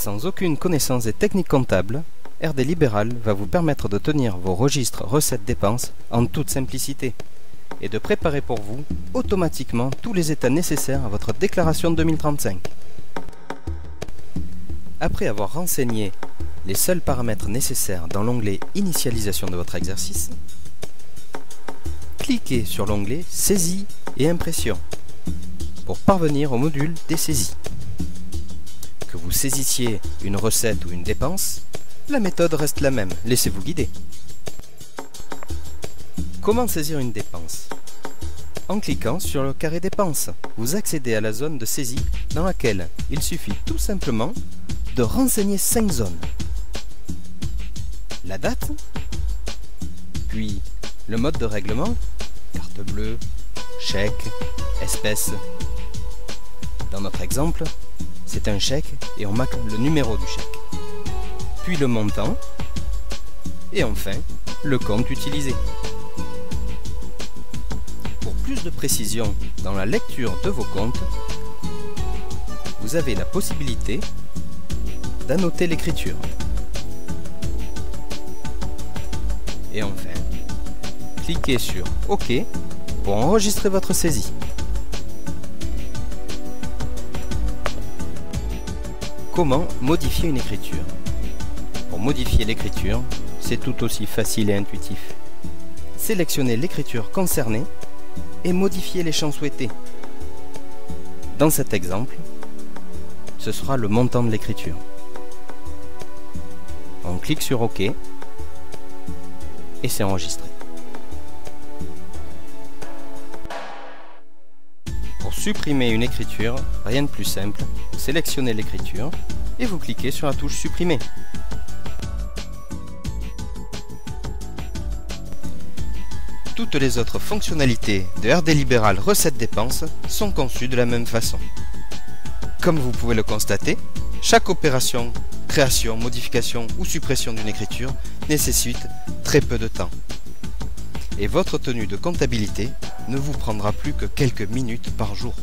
Sans aucune connaissance des techniques comptables, RD Libéral va vous permettre de tenir vos registres recettes-dépenses en toute simplicité et de préparer pour vous automatiquement tous les états nécessaires à votre déclaration 2035. Après avoir renseigné les seuls paramètres nécessaires dans l'onglet Initialisation de votre exercice, cliquez sur l'onglet Saisie et Impression pour parvenir au module des saisies. Que vous saisissiez une recette ou une dépense, la méthode reste la même, laissez-vous guider. Comment saisir une dépense? En cliquant sur le carré dépenses, vous accédez à la zone de saisie dans laquelle il suffit tout simplement de renseigner 5 zones. La date, puis le mode de règlement, carte bleue, chèque, espèce. Dans notre exemple, c'est un chèque et on marque le numéro du chèque. Puis le montant et enfin le compte utilisé. Pour plus de précision dans la lecture de vos comptes, vous avez la possibilité d'annoter l'écriture. Et enfin, cliquez sur OK pour enregistrer votre saisie. Comment modifier une écriture? Pour modifier l'écriture, c'est tout aussi facile et intuitif. Sélectionnez l'écriture concernée et modifiez les champs souhaités. Dans cet exemple, ce sera le montant de l'écriture. On clique sur OK et c'est enregistré. Pour supprimer une écriture, rien de plus simple, sélectionnez l'écriture et vous cliquez sur la touche Supprimer. Toutes les autres fonctionnalités de RD Libéral Recettes-Dépenses sont conçues de la même façon. Comme vous pouvez le constater, chaque opération, création, modification ou suppression d'une écriture nécessite très peu de temps. Et votre tenue de comptabilité ne vous prendra plus que quelques minutes par jour.